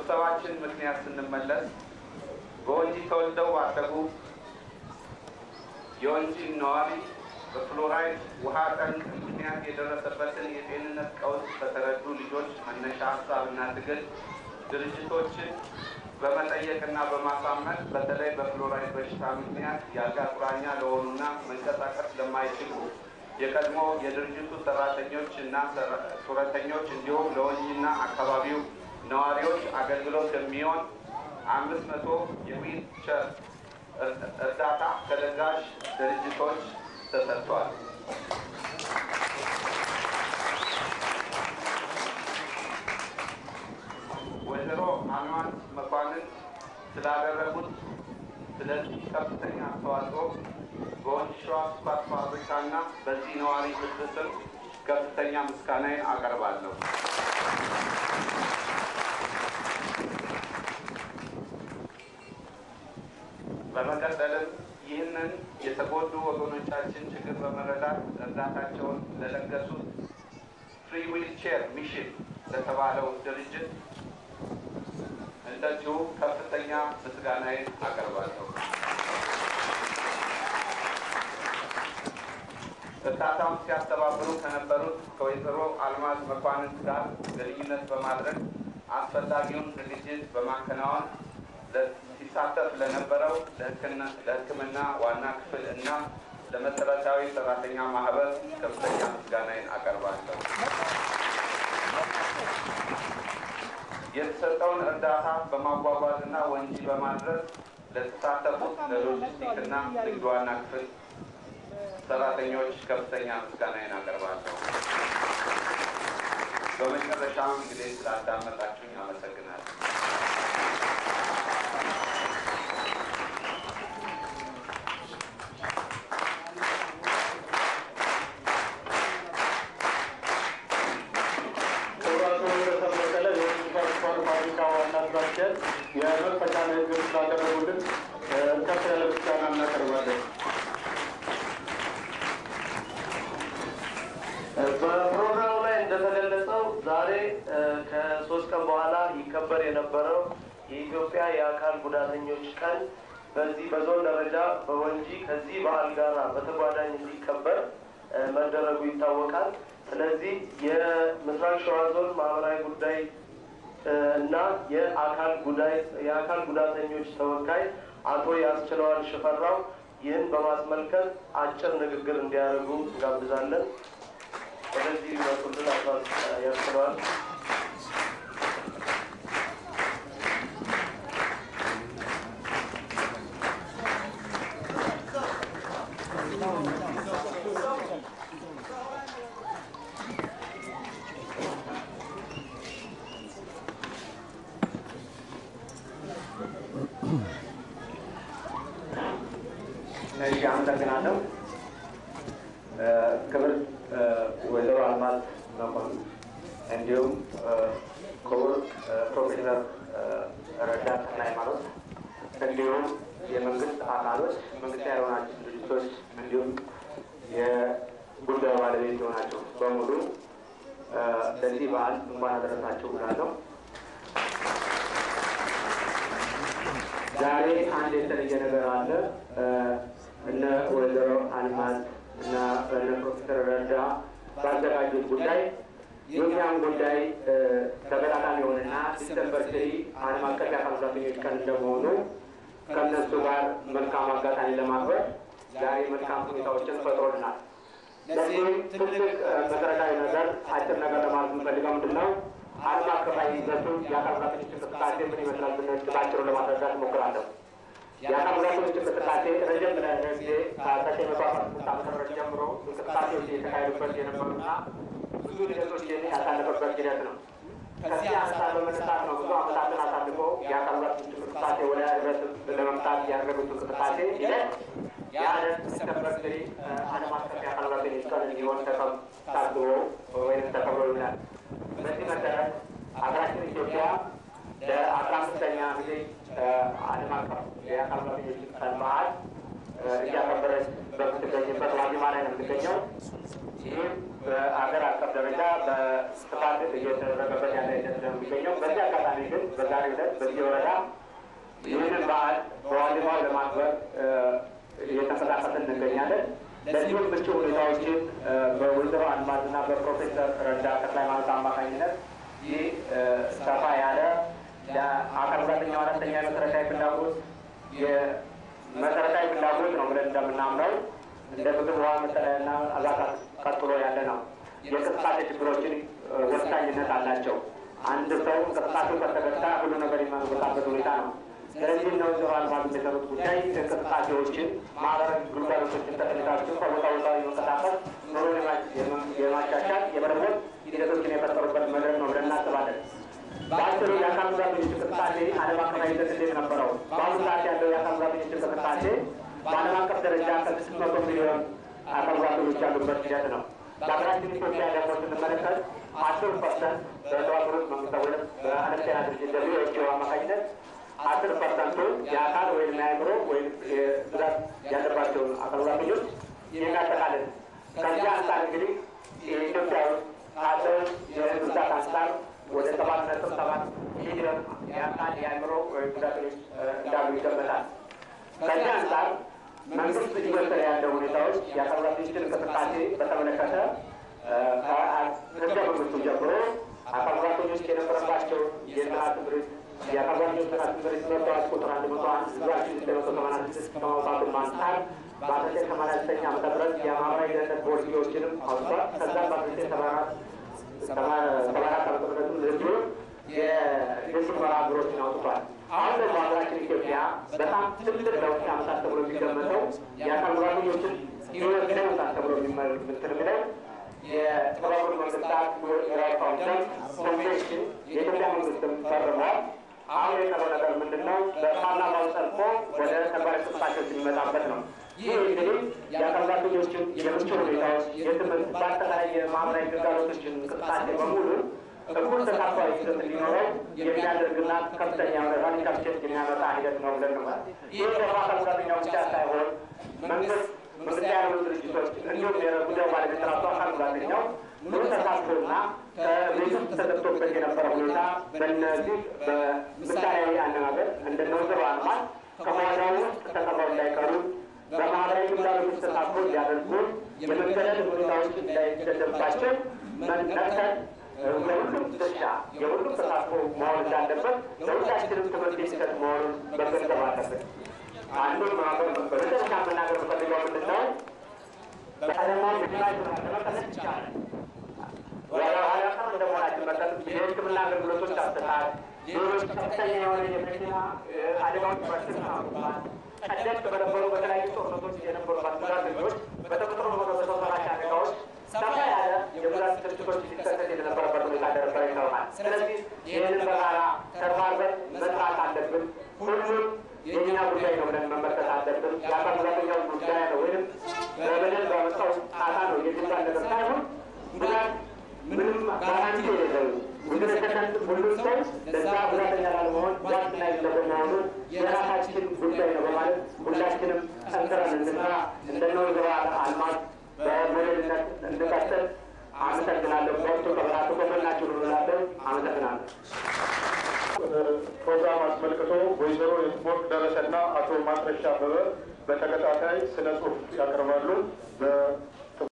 ስብሰባችን ምክንያት ስንመለስ በወንጂ ተወልደው ባደጉ የወንጂ ነዋሪ በፍሎራይድ ውሃ ጠንቅ ምክንያት የደረሰበትን የጤንነት ቀውስ በተረዱ ልጆች መነሻ ሀሳብና ትግል ድርጅቶችን በመጠየቅና በማሳመን በተለይ በፍሎራይድ በሽታ ምክንያት የአልጋ ቁራኛ ለሆኑና መንቀሳቀስ ለማይችሉ የቀድሞ የድርጅቱ ሰራተኞች እና ጡረተኞች እንዲሁም ለወንጂና አካባቢው ነዋሪዎች አገልግሎት የሚሆን 500 የዊልቸር እርዳታ ከለጋሽ ድርጅቶች ተሰጥቷል። ወይዘሮ አልማዝ መኳንንት ስላደረጉት ስለዚህ ከፍተኛ አስተዋጽኦ በወንጂ ሸዋ ስኳር ፋብሪካና በዚህ ነዋሪ ሕዝብ ስም ከፍተኛ ምስጋናዬን አቀርባለሁ። በመቀጠልም ይህንን የተጎዱ ወገኖቻችን ችግር በመረዳት እርዳታቸውን ለለገሱት ፍሪ ዊልቼር ሚሽን ለተባለው ድርጅት እንደዚሁ ከፍተኛ ምስጋናዬን አቀርባለሁ። እርዳታውን ሲያስተባብሩ ከነበሩት ከወይዘሮ አልማዝ መኳንንት ጋር ግንኙነት በማድረግ አስፈላጊውን ዝግጅት በማከናወን ሲሳተፍ ለነበረው ለሕክምና ዋና ክፍል እና ለመሰረታዊ ሰራተኛ ማህበር ከፍተኛ ምስጋናዬን አቀርባለሁ። የተሰጠውን እርዳታ በማጓጓዝና ወንጂ በማድረስ ለተሳተፉት ለሎጂስቲክና ንግድ ዋና ክፍል ሰራተኞች ከፍተኛ ምስጋናዬን አቀርባለሁ። በመጨረሻም እንግዲህ ስላዳመጣችሁኝ አመሰግናለሁ። የመክፈቻ ንግግር ስላደረጉልን ከፍ ያለ ምስጋና እናቀርባለን። በፕሮግራሙ ላይ እንደተገለጸው ዛሬ ከ3 ቀን በኋላ ይከበር የነበረው የኢትዮጵያ የአካል ጉዳተኞች ቀን በዚህ በዞን ደረጃ በወንጂ ከዚህ በዓል ጋር በተጓዳኝ እንዲከበር መደረጉ ይታወቃል። ስለዚህ የምስራቅ ሸዋ ዞን ማህበራዊ ጉዳይ እና የአካል ጉዳተኞች ተወካይ አቶ ያስችለዋል ሽፈራው ይህን በማስመልከት አጭር ንግግር እንዲያደርጉ እንጋብዛለን። ወደዚህ ይመጡልን አቶ ያስችለዋል። አመሰግናለሁ። ክብር ወይዘሮ አልማዝ መኳንንት እንዲሁም ክቡር ፕሮፌሰር ረዳት ሃይማኖት እንዲሁም የመንግስት አካሎች መንግስታዊ ያልሆናችሁ ድርጅቶች እንዲሁም የጉዳዩ ባለቤት የሆናችሁ በሙሉ ለዚህ በዓል እንኳን አደረሳችሁ ብላለሁ። ዛሬ አንድ የተለየ ነገር አለ። እነ ወይዘሮ አልማዝ እና እነ ፕሮፌሰር ረዳ ባዘጋጁት ጉዳይ የኛም ጉዳይ ተበታታኝ የሆነና ዲሰምበር 3 ዓለም አቀፍ የአካል ጉዳተኞች ቀን እንደመሆኑ ከእነሱ ጋር መልካም አጋጣሚ ለማክበር ዛሬ መልካም ሁኔታዎችን ፈጥሮልናል። ለዚህም ትልቅ መሰረታዊ ነገር አጭር ነገር ለማለት የምፈልገው ምንድን ነው? ዓለም አቀፋዊ ይዘቱ የአካል ጉዳተኞች እንቅስቃሴ ምን ይመስላል ብለን ባጭሩ ለማስረዳት እሞክራለሁ። የአካል ጉዳተኞች እንቅስቃሴ ረጅም ጊዜ ከ1946 ዓ.ም ጀምሮ እንቅስቃሴዎች የተካሄዱበት የነበሩና ብዙ ሂደቶች ያሳለፈበት ሂደት ነው። ከዚህ አንጻር በመነሳት ነው ብዙ ዓመታትን አሳልፎ የአካል ጉዳተኞች እንቅስቃሴ ወደ ህብረት ለመምጣት ያደረጉት እንቅስቃሴ ሂደት የዓለም ዲሰምበር 3 ዓለም አቀፍ የአካል ጉዳተኞች ቀን እንዲሆን ታስቦ ወይም ተከብሮ ይውላል። በዚህ መሰረት ሀገራችን ኢትዮጵያ ለ15ኛ ጊዜ ዓለም አቀፍ የአካል ጉዳተኞች ቀን በዓል እያከበረች በምትገኝበት ዋዜማ ላይ ነው የምትገኘው። ይህም በአገር አቀፍ ደረጃ በስፋት እየተደረገበት ያለ ሂደት ነው የሚገኘው። በዚህ አጋጣሚ ግን በዛሬው ዕለት በዚህ ወረዳ ይህንን በዓል በዋዜማው ለማክበር እየተንቀሳቀስን እንገኛለን። ለዚሁም ምቹ ሁኔታዎችን በወይዘሮ አልማዝና በፕሮፌሰር ረዳ ተክለሃይማኖት አማካኝነት ይህ ሰፋ ያለ ለአካል ጉዳተኛው አነስተኛ መሰረታዊ ፍላጎት ነው ብለን እንደምናምነው እንደ ምግብ፣ ውሃ፣ መጠለያና አዛታት ቀጥሎ ያለ ነው። የእንቅስቃሴ ችግሮችን ወሳኝነት አላቸው። አንድ ሰው እንቅስቃሴው ከተገታ ሁሉ ነገር የማንጎታበት ሁኔታ ነው። ስለዚህ ነው ወይዘሮ አልማዝ የሚሰሩት ጉዳይ እንቅስቃሴዎችን፣ ማህበራዊ ግልጋሎቶችን፣ ጠቀሜታዎችን ከቦታ ቦታ የመንቀሳቀስ ኑሮን የማሻሻል የመለወጥ ሂደቶችን የፈጠሩበት መድረክ ነው ብለን እናስባለን። በአጭሩ የአካል ጉዳተኞች እንቅስቃሴ ዓለም አቀፋዊ ይዘት እንዴት ነበረው? በአሁኑ ሰዓት ያለው የአካል ጉዳተኞች እንቅስቃሴ በዓለም አቀፍ ደረጃ ከ600 ሚሊዮን አካል ጉዳተኞች ያሉበት ሂደት ነው። በሀገራችን ኢትዮጵያ ደግሞ ስንመለከት 10% በተባበሩት መንግስታት ወይም በዓለም ጤና ድርጅት WHO አማካኝነት 10% የአካል ወይም የአእምሮ ወይም ጉዳት ያለባቸውን አካል ጉዳተኞች የሚያጠቃልል። ከዚህ አንጻር እንግዲህ የኢትዮጵያ ውስጥ ካለው የህዝብ ብዛት አንጻር ወደ 7.7 ሚሊዮን የአካል የአእምሮ ወይም ጉዳተኞች እንዳሉ ይገመታል። ከዚህ አንጻር መንግስት እየወሰደ ያለው ሁኔታዎች የአካል ጉዳተኞችን እንቅስቃሴ በተመለከተ ከህገ መንግስቱ ጀምሮ አካል ጉዳተኞች የነበረባቸው የጤና ትምህርት የአካል ጉዳተኞች ጤና ትምህርት መባዝ ቁጥር 101/1986 ከማውጣቱ አንጻር በ1989 ዓ.ም የማህበራዊ ደህንነት ፖሊሲዎችንም አውጥቷል። ከዛም በ1974 ዓ.ም እንደዚሁ የድርጅት መርሃ ግብሮችን አውጥቷል። አሁን ደግሞ ሀገራችን ኢትዮጵያ በጣም ትልቅ ለውጥ ያመጣል ተብሎ የሚገመተው የአካል ጉዳተኞችን ህይወት ያመጣል ተብሎ የሚለው የተባበሩት መንግስታት ካውንስል ኮንቬንሽን የኢትዮጵያ መንግስትም ፈርሟል። አሁን የቀረው ነገር ምንድን ነው? በፓርላማው ጸድቆ ወደ ተግባራዊ እንቅስቃሴዎች የሚመጣበት ነው። ይህ እንግዲህ የአካል ጉዳተኞችን የምቹ ሁኔታዎች፣ የትምህርት፣ በአጠቃላይ የማህበራዊ ግልጋሎቶችን እንቅስቃሴ በሙሉ እኩል ተሳትፏዊ ይዘት እንዲኖረው የሚያደርግና ከፍተኛ ራዲካል ቼንጅ የሚያመጣ ሂደት ነው ብለን ነው። ይህ ደግሞ አካል ጉዳተኛው ብቻ ሳይሆን መንግስት ያሉ ድርጅቶች እንዲሁም የጉዳዩ ባለቤት ራሱ አካል ጉዳተኛው ሙሉ ተሳትፎና ከቤት ውስጥ ተሰጥቶበት የነበረ ሁኔታ በእነዚህ በምሳሌያዊ አነጋገር እንደነ ወይዘሮ አልማዝ ከመዋዳው ውስጥ ተቀብረው እንዳይቀሩ በማህበራዊ ግልጋሎቶች ተሳትፎ እንዲያደርጉ የመገለል ሁኔታዎች እንዳይገደባቸው መነከል የሁሉም ድርሻ የሁሉም ተሳትፎ መሆን እንዳለበት ለሁላችንም ትምህርት የሚሰጥ መሆኑን መገንዘብ አለበት። አንዱ በመጨረሻ መናገር የምፈልገው ምንድን ነው? በዓለማዊ ምድራዊ ለመቀነስ ይቻላል። ወደ ኋላ ቀር እንደመሆናችን መጠን የሕክምና አገልግሎቶች አሰጣጥ፣ ሌሎች ከፍተኛ የሆነ የመኪና አደጋዎች በስናል ቀደምት በነበሩ በተለያዩ ጦርነቶች የነበሩባት ጉዳተኞች በተፈጥሮ በሰው ሰራሽ አደጋዎች ሰፋ ያለ የጉዳት ስርጭቶች ሊከሰት የተነበረበት ሁኔታ እንደነበረ ይታወቃል። ስለዚህ ይህንን በጋራ ተባብረን መስራት አለብን። ሁሉም የእኛ ጉዳይ ነው ብለን መመልከት አለብን። የአካል ጉዳተኛው ጉዳይ ነው ወይም በበደል በመጣው ጣጣ ነው የሚባል ነገር ሳይሆን ጉዳት ምንም ጋራንቲ የሌለው ሁሉም ሰው ለዛ ጉዳተኛ ላለመሆን ዋስትና የሌለው መሆኑን የራሳችን ጉዳይ ነው በማለት ሁላችንም ጠንክረን እንድንሰራ እንደነ ወይዘሮ አልማዝ በሞዴልነት እንድንቀጥል አመሰግናለሁ። በወቅቱ ከበራቱ ከመናችሁ እንላለን። አመሰግናለሁ። ፕሮግራም አስመልክቶ ወይዘሮ የትቦርቅ ደረሰና አቶ ማስረሻ አበበ በተከታታይ ስነ ጽሁፍ ያቀርባሉ።